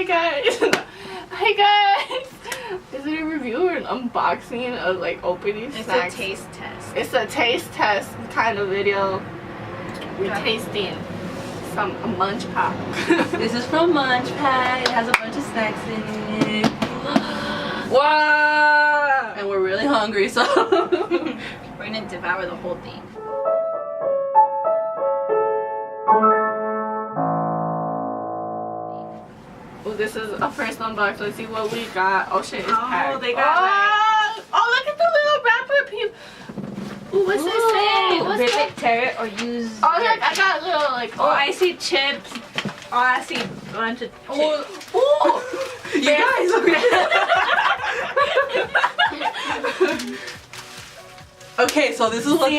Hi guys. Hi guys. Is it a review or an unboxing of like opening snacks? It's a taste test. It's a taste test kind of video. We're tasting some MUNCHPAK. This is from MUNCHPAK. It has a bunch of snacks in it. Wow! And we're really hungry, so We're gonna devour the whole thing. Oh, this is a first unbox. Let's see what we got. Oh shit, it's packed. Oh, they got oh, look at the little wrapper people. Ooh, what's this say? What's Rip that? it, tear it, or use. Oh, look, I got a little like. Oh, I see chips. Oh, I see a bunch of chips. Oh, oh. you guys. Okay, so this is what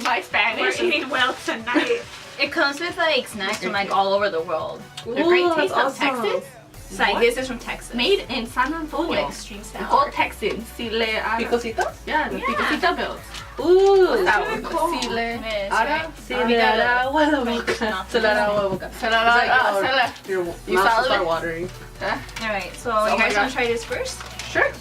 My Spanish. We're eating well tonight. It comes with like snacks from like all over the world. The Great Ooh, Taste of that's awesome. Texas. It's like this is from Texas. Made in San Ooh, Antonio. extreme sour. All Texans. Sile ara. Picositas? Yeah, the picosita bills. Ooh, That really one. cool. Sile Yes, ara. right. Se le dará agua a la boca. Se le dará agua a la boca. Se la da. Your You mouth will solid? start watering. Alright, so Oh you my guys want God. to try this first? Sure.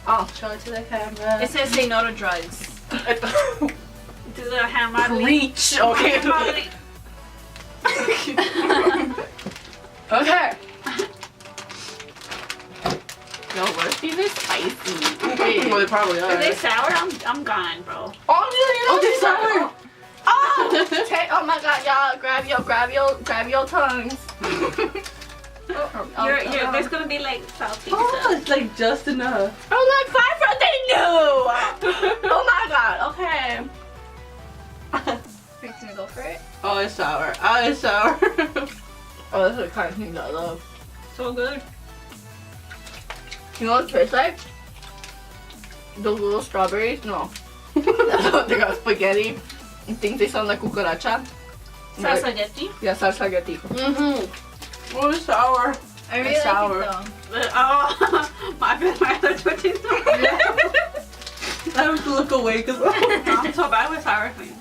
Oh. Show it to the camera. It says say no to drugs. To the hammer. Reach. Okay. Okay. Yo, what if these are spicy? Well, they probably are. Are they sour? I'm gone, bro. Oh, they're sour. Oh, oh my God, y'all! Grab your tongues. There's gonna be like salty Oh, stuff. it's like just enough. Oh, look, 5 for they knew. Oh my God. Okay. We're gonna go for it. Oh, it's sour. Oh, it's sour. Oh, this is the kind of thing I love. So good. You know what it tastes like? Those little strawberries? No. They got spaghetti. I think they sound like cucaracha. Salsa. Yeah, salsa gatti. Mm-hmm. Oh, it's sour. I really It's like sour. it though. Oh, my eyes are twitching. I have to look away because I'm so bad with sour things.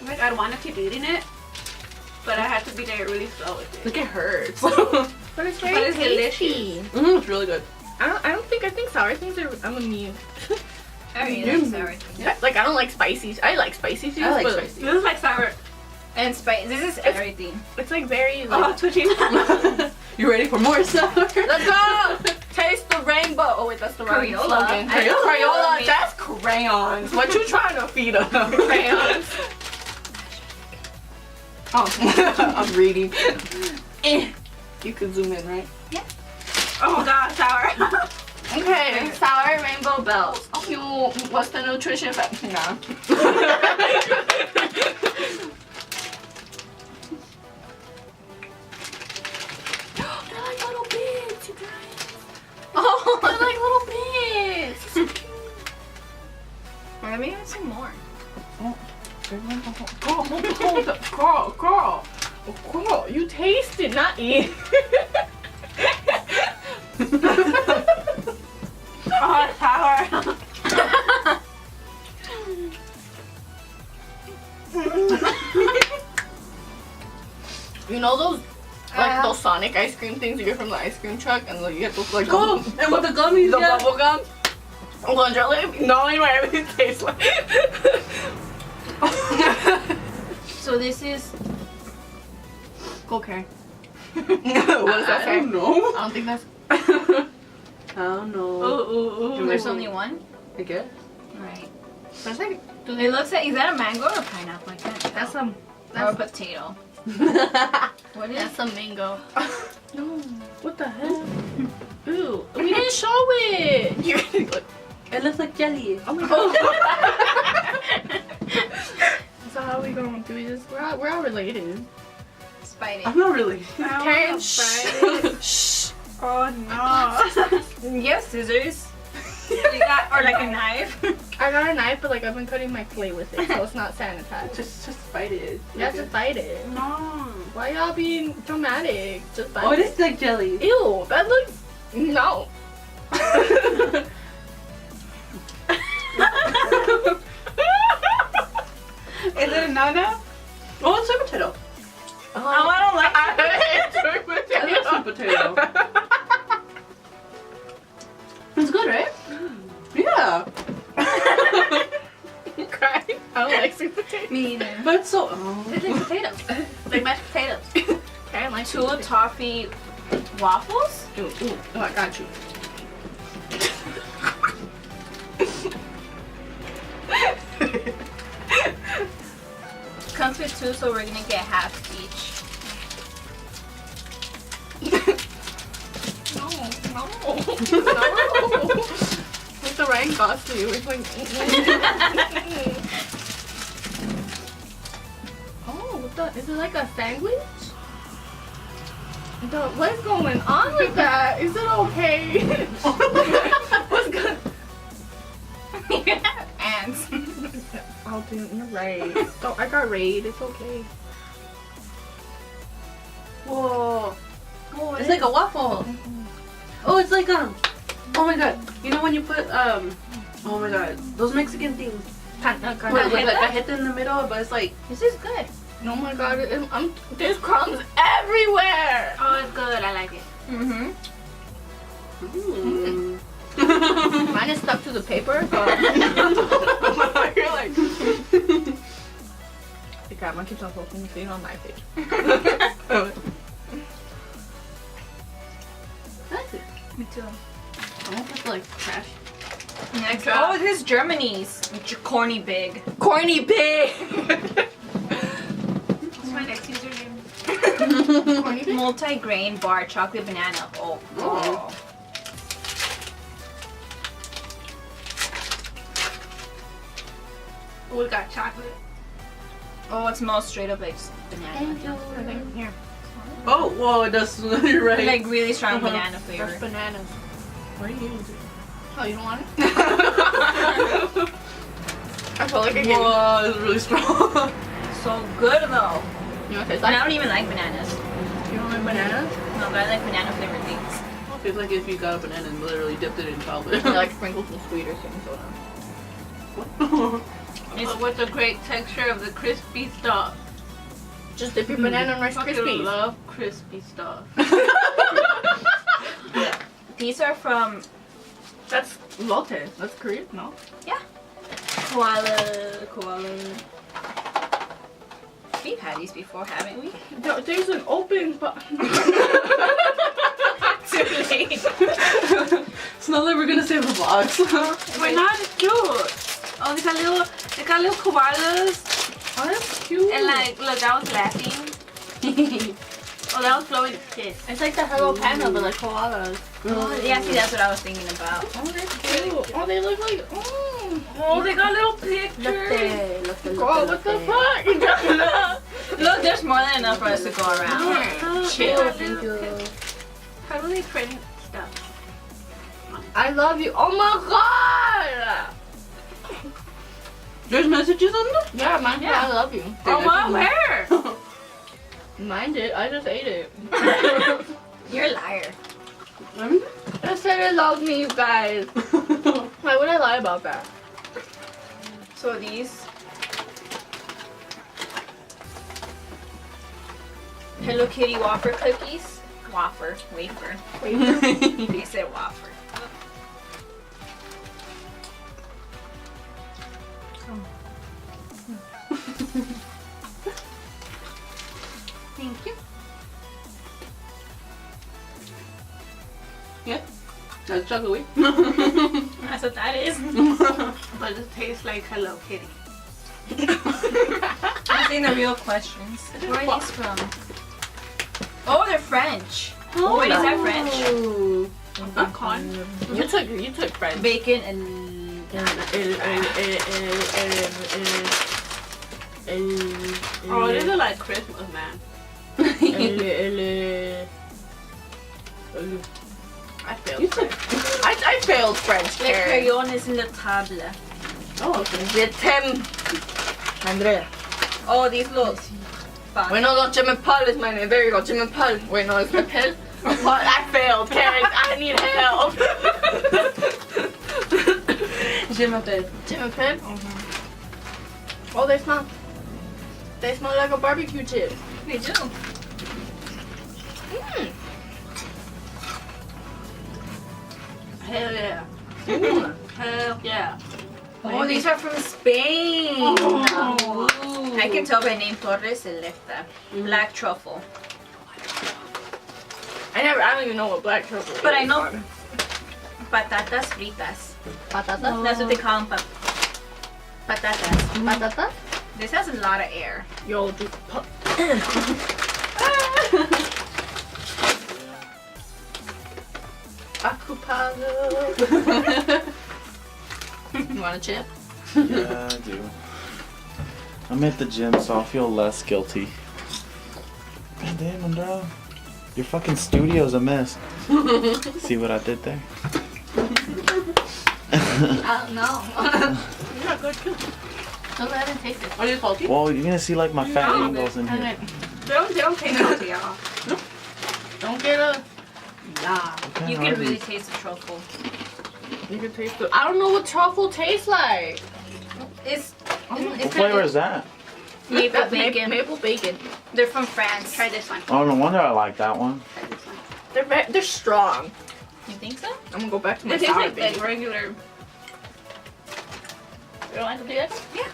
Like I'd want to keep eating it, but I have to be like really slow with it. like it hurts. But it's very But it's tasty. It's really good. I think sour things are, I'm immune. I really like sour things. Yeah, like I don't like spicy. I like spicy things, I like but spicy. This is like sour and spice. This is everything. it's like very Oh, like. twitching. You ready for more sour? Let's go! Taste the rainbow. Oh wait, that's the wrong Crayola. slogan. I know Crayola. Crayola. That's crayons. What you trying to feed us? Crayons. Oh, I'm reading. You can zoom in, right? Oh god, sour. Okay, sour rainbow bells. Cute. What's the nutrition factor? Nah. They're like little bits, you guys. Oh, they're like little bits. So cute. Let me have some more. Girl, you taste it, not eat. Oh, sour. You know those, like those Sonic ice cream things you get from the ice cream truck, and like, you get those like Oh, and with the gummies, the yeah. bubble gum. Literally, knowing what everything tastes like. So this is cocaine. What does that I say? don't know. I don't think that's. I don't know. Ooh. There's only one. I guess. Right. That's like. It looks like, is that a mango or a pineapple? I can't tell. That's a. or a That's, potato. What is? that's a mango. No. What the hell? Ooh, we didn't show it. You're like, It looks like jelly. oh my God. So how we gonna do this? We're all related. Spidey. I'm not really. Karen, Shh. Oh no. You have scissors. You got, or like a knife. I got a knife, but like I've been cutting my plate with it, so it's not sanitized. Just bite it. You have to fight it. No. Why y'all being dramatic? Just bite Oh, it it. is like jelly. Ew, that looks. No. Is it a no-no? Oh, it's sweet potato. Oh, I don't like I hate potato. sweet potato. It's good, right? Yeah. I'm crying. I don't like sweet potato. Me either. But it's so. It's like potatoes. Like mashed potatoes. I don't like Two toffee waffles. Ooh, oh, I got you. Comes with two, so we're gonna get half each. No. What's the Ryan Gosling? It's like. Oh, what the? Is it like a sandwich? What's going on with that? Is it okay? What's good? Ants. Oh, dude, you're right. So I got raid. It's okay. Whoa. Oh, It's like a waffle. Oh, it's like oh my god. You know when you put oh my god, those Mexican things with like a hit in the middle, but it's like This is good. Oh my god, there's crumbs everywhere. oh, it's good. I like it. Mm-hmm. Mine is stuck to the paper. So you're like. The camera keeps on focusing on my page. That's it. Me too. I won't put like trash. Next, oh, this is Germany's. Corny big. Corny pig. What's my next username? Corny pig. Multi-grain bar chocolate banana. Oh. Oh. Oh, we got chocolate. Oh, it smells straight up like banana. Here. Oh, whoa, it does. You're right. Like really strong Uh-huh. banana That's flavor. bananas. What are you using? Oh, you don't want it? I feel like I get. Whoa, it's really strong. So good though. You know what it tastes And I like? don't even like bananas. You don't like bananas? No, but I like banana flavored things. It's like if you got a banana and literally dipped it in chocolate. I like sprinkles some sweet or something soda. It's with the great texture of the crispy stuff. Just dip your banana in Rice Fucking Krispies. love crispy stuff. These are from That's lotte. That's Korean, no? Koala. We've had these before, haven't we? There's an open Too late. It's not like we're gonna save the box. We're not cute. Oh, they got little koalas. Oh, that's cute. And like, look, I was laughing. Oh, that was blowing kiss. It's like the Hello Panda, but like koalas. Oh, yeah, see, that's what I was thinking about. Oh, that's cute. Oh, they look like. Oh, they got little pictures. Oh, what the fuck? Look, there's more than enough for us to go around. Chill. Thank you. How do they print stuff? I love you. Oh my god! There's messages on them? Yeah, mine said I love you. Oh wow, where? Mine did. I just ate it. You're a liar. I said I love me, you guys. Why would I lie about that? So these Hello Kitty wafer cookies. Wafer. They said wafer. Thank you. Yeah, that's chocolate. That's what that is. But it tastes like Hello Kitty. Asking the real questions. Where are these from? Oh, they're French. Oh, wait, is that French? Corn. You took French. Bacon and Oh, these are like Christmas, man. I failed French. I failed French, Le Karen. crayon is in the table. Oh, okay. Je t'aime, Andrea. Oh, these look fun. Wait, no, je m'appelle is my name. There you go, je m'appelle. Wait, no, it's m'appelle. I failed, Karen. I need help. Je m'appelle. Je m'appelle? Oh, they smell like a barbecue chip. They do. Hell yeah. Hell yeah. Oh, these are from Spain. Oh. I can tell by name Torres Selecta. Black truffle. I don't even know what black truffle is. But I know patatas fritas. Patata? That's what they call them. Patatas. Patata? This has a lot of air. Yo, dude. Acupado. You want a chip? Yeah, I do. I'm at the gym, so I'll feel less guilty. God damn, Andrea. Your fucking studio's a mess. See what I did there? I don't know. You're not good too. Don't let him taste it. Are you salty? Well, you're gonna see like my fat angles in here. They don't taste salty at all. Don't get a... Yeah. Okay, You can alright. really taste the truffle. You can taste it. I don't know what truffle tastes like. It's What flavor is that? maple That's bacon. Maple bacon. They're from France. Try this one. Oh, no wonder I like that one. Try this one. They're strong. You think so? I'm gonna go back to my It tastes sour like bacon. regular. You don't like to do that? Yeah.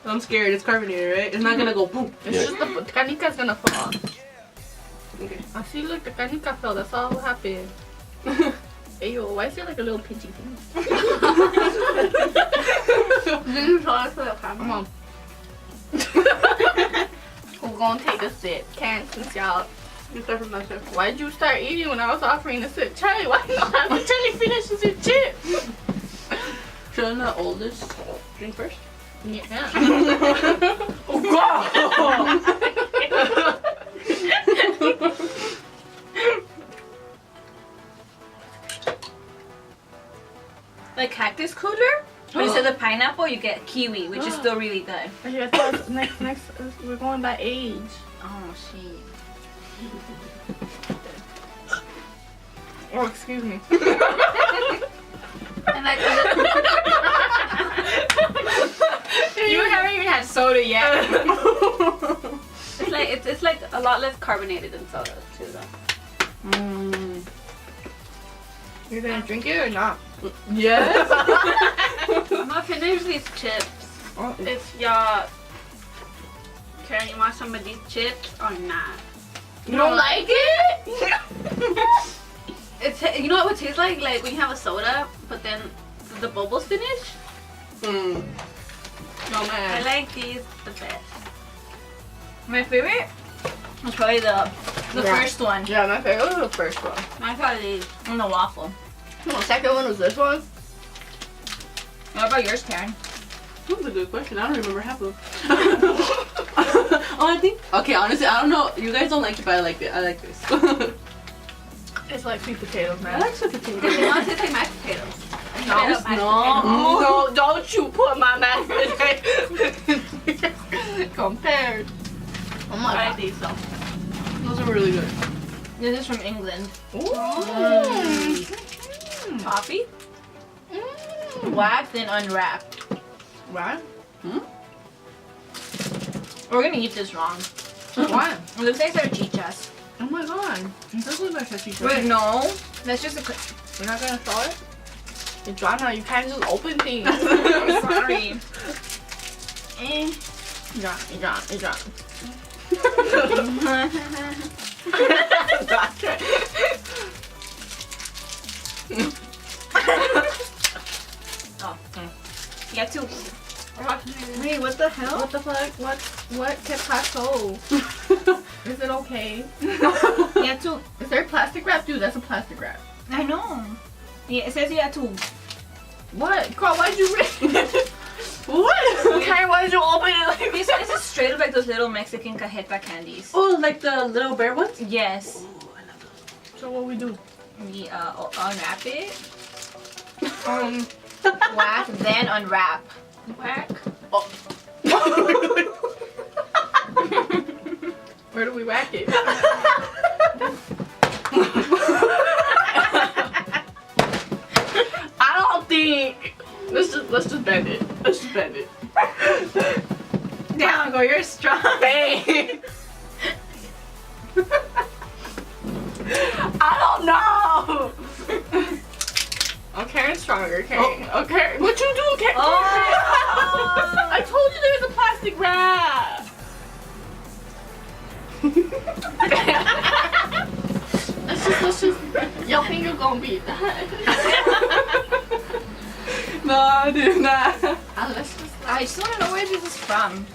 I'm scared. It's carbonated, right? It's not gonna go boom. It's Yeah. just the canica's gonna fall off. Okay. I see like the canica fell. That's all what happened. Hey yo, why is there like a little pinchy thing? Did you try it for the Come camera? on. We're gonna take a sip. Can't since y'all. You start from that chip. Why'd you start eating when I was offering a sip? Charlie, why you not have Charlie finishes his chip? Shouldn't the oldest drink first? Yeah. Oh god! Like cactus cooler, but instead of pineapple, you get kiwi, which is still really good. Okay, I thought next we're going by age. Oh shit. Oh, excuse me. And like, you haven't even had soda yet. It's like a lot less carbonated than soda too, though. You're gonna drink it or not? Yes. I'm gonna finish these chips. Oh, If y'all care, you want some of these chips or not? you don't like it? It's, you know what it would taste like? Like when you have a soda, but then the bubbles finish. No I man. like these the best. My favorite was probably the Yeah. first one. Yeah, my favorite was the first one. I probably And the waffle. The second one was this one. What about yours, Karen? That's a good question. I don't remember half of them. Oh, I think. Okay, honestly, I don't know. You guys don't like it, but I like it. I like this. It's like sweet potatoes, I man. like sweet potatoes. It wants to take mashed potatoes. No, No. no, don't you put my mashed potatoes compared. Oh I my like god. these though. Those are really good. This is from England. Ooh. Coffee? Wax and unwrapped. Right? We're gonna eat this wrong. Why? It looks like salchichas. Oh my god. It does look like salchicha. Wait, no. That's just a. We're not gonna show it? Adriana, you can't just open things. I'm sorry. Adriana. Oh, yeah, two. Wait, what the hell? What the fuck? What kept so? Is it okay? Yeah, two. Is there plastic wrap? Dude, that's a plastic wrap. I know. Yeah, it says yeah, two. What? Girl, why'd you rip it? What? Okay, why did you open it like This one is straight up like those little Mexican cajeta candies. Oh, like the little bear ones? Yes. So what we do? We unwrap it. Whack, then unwrap. Whack. Where do we whack it? I don't think. Let's just bend it. Let's just bend it. Down, go. You're strong. Babe. I don't know. stronger, okay? Oh. Okay. What you do, okay? Oh. I told you there was a plastic wrap. let's just. Your finger gonna be that. No, dude, nah. Let's just. I just want to know where this is from.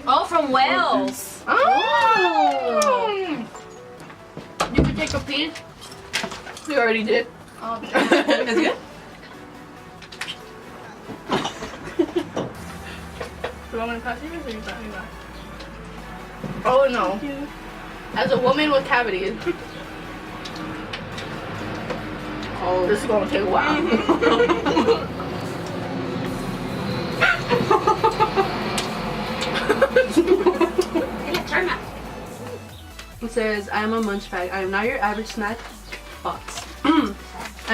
Oh, from Wales. Oh. You could take a piece. We already did. Oh, That's good? Do you want me to pass you this or you got me back? Oh no. As a woman with cavities, Oh, this is gonna take a while. It says, I am a MUNCHPAK. I am not your average snack box. I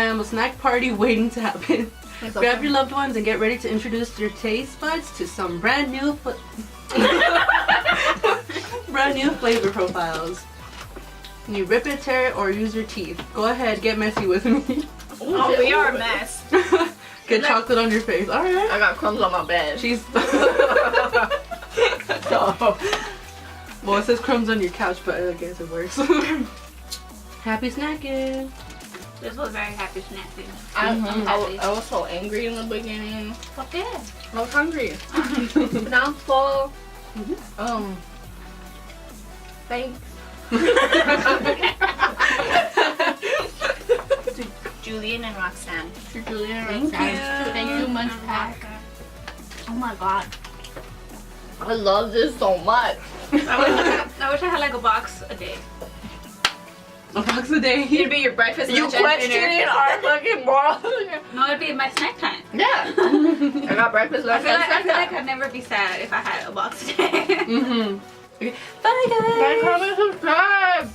am a snack party waiting to happen. Grab your loved ones and get ready to introduce your taste buds to some brand new flavor profiles. You rip it, tear it, or use your teeth. Go ahead, get messy with me. Oh, we are a mess. Get chocolate on your face. Alright. I got crumbs on my bed. She's well, it says crumbs on your couch, but I guess it works. Happy snacking. This was very happy snacking. I was so angry in the beginning. What did? I was hungry. Now I'm full. Thanks. To Julian and Roxanne. To Julian. Thank you. Thank you, MUNCHPAK. Oh my god. I love this so much. I wish I had like a box a day. A box a day. It'd be your breakfast, You lunch, and questioning dinner. our fucking moral. No, it'd be my snack time. Yeah. I got breakfast, I lunch, feel and like snack I'd never be sad if I had a box a day. Mm-hmm. Okay. Bye guys. Like, comment, subscribe.